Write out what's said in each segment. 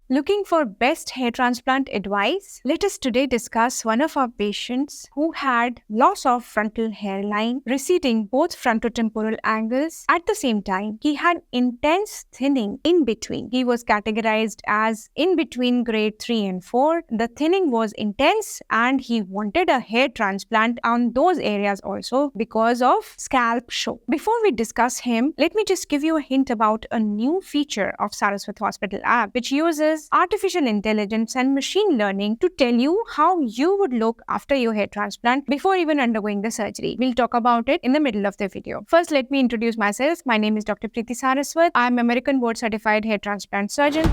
Looking for best hair transplant advice? Let us today discuss one of our patients who had loss of frontal hairline, receding both frontotemporal angles. At the same time, he had intense thinning in between. He was categorized as in between grade 3 and 4. The thinning was intense and he wanted a hair transplant on those areas also because of scalp show. Before we discuss him, let me just give you a hint about a new feature of Saraswat Hospital app, which uses artificial intelligence and machine learning to tell you how you would look after your hair transplant before even undergoing the surgery. We'll talk about it in the middle of the video. First, let me introduce myself. My name is Dr. Preeti Saraswat. I'm American board certified hair transplant surgeon.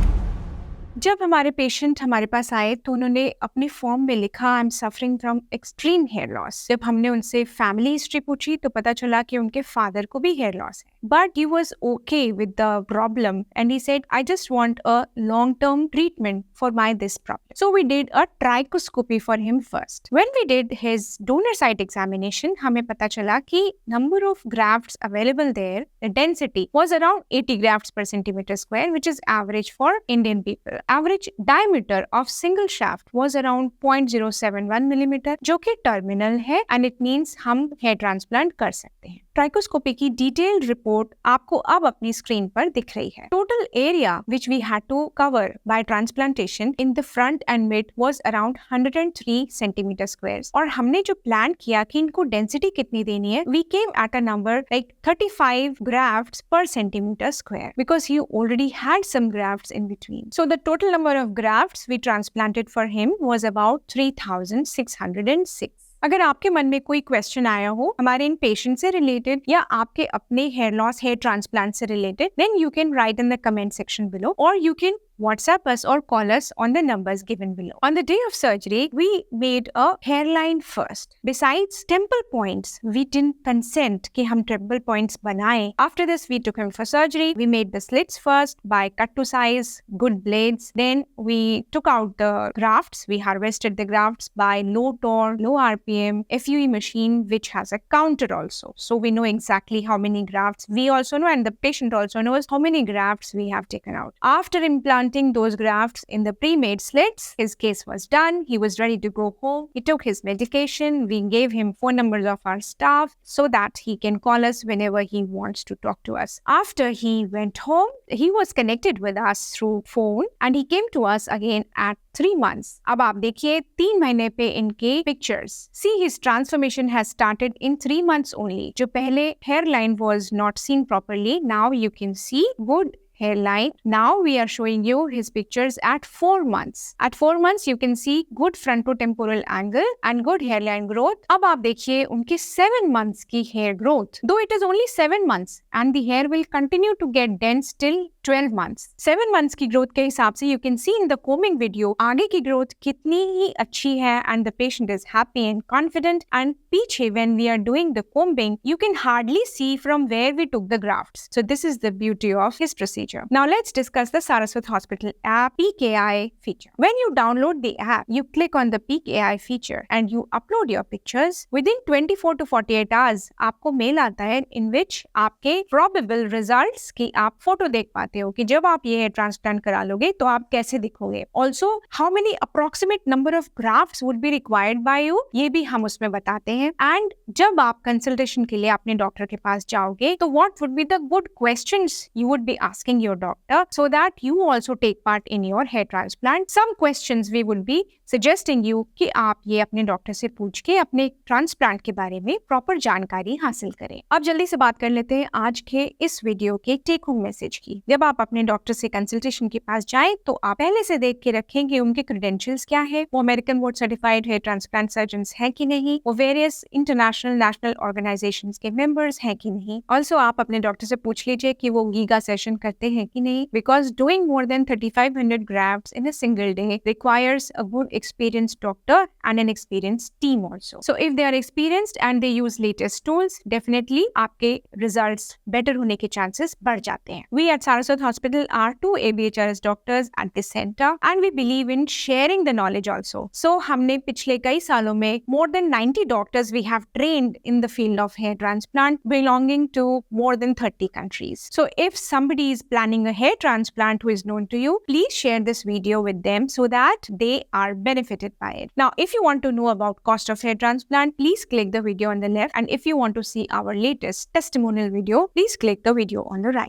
जब हमारे patient हमारे पास आए तो उन्होंने अपने form में लिखा I am suffering from extreme hair loss. जब हमने उनसे फैमिली हिस्ट्री पूछी तो पता चला कि उनके फादर को भी हेयर लॉस है, but he was okay with the problem and he said I just want a long term treatment for my this problem. So we did a trichoscopy for him first. When we did his donor site examination, हमें पता चला कि number of grafts available there, the density was around 80 grafts per centimeter square, which is average for Indian people. Average diameter of single shaft was around 0.071 millimeter, जो कि terminal है and it means हम hair transplant कर सकते हैं। Trichoscopy की detailed report आपको अब अपनी स्क्रीन पर दिख रही है। Total area which we had to cover by transplantation in the front and mid was around 103 centimetre squares. और हमने जो प्लान किया कि इनको डेंसिटी कितनी देनी है, we came at a number like 35 grafts per centimeter square because he already had some grafts in between. So the total number of grafts we transplanted for him was about 3,606. अगर आपके मन में कोई question आया हो हमारे इन patient से related या आपके अपने हेयर लॉस हेयर ट्रांसप्लांट से related, then you can write in the comment section below और you can WhatsApp us or call us on the numbers given below. On the day of surgery, we made a hairline first. Besides temple points, we didn't consent कि हम temple points बनाएं. After this, we took him for surgery. We made the slits first by cut to size, good blades. Then we took out the grafts. We harvested the grafts by low torque, low RPM, FUE machine, which has a counter also. So we know exactly how many grafts. We also know, and the patient also knows how many grafts we have taken out. After implanting those grafts in the pre-made slits, his case was done. He was ready to go home. He took his medication. We gave him phone numbers of our staff so that he can call us whenever he wants to talk to us. After he went home, he was connected with us through phone and he came to us again at 3 months. अब आप देखिए 3 महीने पे इनके pictures. See, his transformation has started in 3 months only. जो पहले hairline was not seen properly, now you can see good hairline. Now we are showing you his pictures at 4 months. At 4 months you can see good frontotemporal angle and good hairline growth. अब आप देखिए उनके 7 months की hair growth. Though it is only 7 months and the hair will continue to get dense till 12 months. 7 months की growth के हिसाब से you can see in the combing video आगे की growth कितनी ही अच्छी है and the patient is happy and confident. And पीछे when we are doing the combing, you can hardly see from where we took the grafts. So this is the beauty of his procedure. Now let's discuss the Saraswat Hospital app Peak AI feature. When you download the app, you click on the Peak AI feature and you upload your pictures. Within 24 to 48 hours, आपको mail आता है in which आपके probable results की आप photo देख पाते हो कि जब आप ये ट्रांसप्लांट करा लोगे तो आप कैसे दिखोगे. Also, how many approximate number of grafts would be required by you, ये भी हम उसमें बताते हैं. And जब आप कंसल्टेशन के लिए अपने डॉक्टर के पास जाओगे तो what would be the good questions you would be asking your doctor so that you also take part in your hair transplant. Some questions we would be suggesting you कि आप ये अपने डॉक्टर से पूछ के अपने ट्रांसप्लांट के बारे में प्रॉपर जानकारी हासिल करें. अब जल्दी से बात कर लेते हैं आज के इस वीडियो के टेक होम मैसेज की. जब आप अपने डॉक्टर से कंसल्टेशन के पास जाएं तो आप पहले से देख के रखें कि उनके क्रेडेंशियल्स क्या है, वो American board certified hair transplant surgeons हैं कि नहीं, वो वेरियस इंटरनेशनल नेशनल ऑर्गेनाइजेशंस के मेंबर्स हैं कि नहीं. ऑल्सो आप अपने डॉक्टर से पूछ लीजिए कि वो गीगा सेशन करते हैं कि नहीं, because doing more than 3500 grafts in a single day requires a good experienced doctor and an experienced team also. So if they are experienced and they use latest tools, definitely आपके results better होने के chances बढ़ जाते हैं. We at Saraswat Shashwat Hospital are 2 ABHRS doctors at this center and we believe in sharing the knowledge also. So हमने पिछले कई सालों में more than 90 doctors we have trained in the field of hair transplant belonging to more than 30 countries. So if somebody is planning a hair transplant who is known to you, please share this video with them so that they are benefited by it. Now, if you want to know about cost of hair transplant, please click the video on the left, and if you want to see our latest testimonial video, please click the video on the right.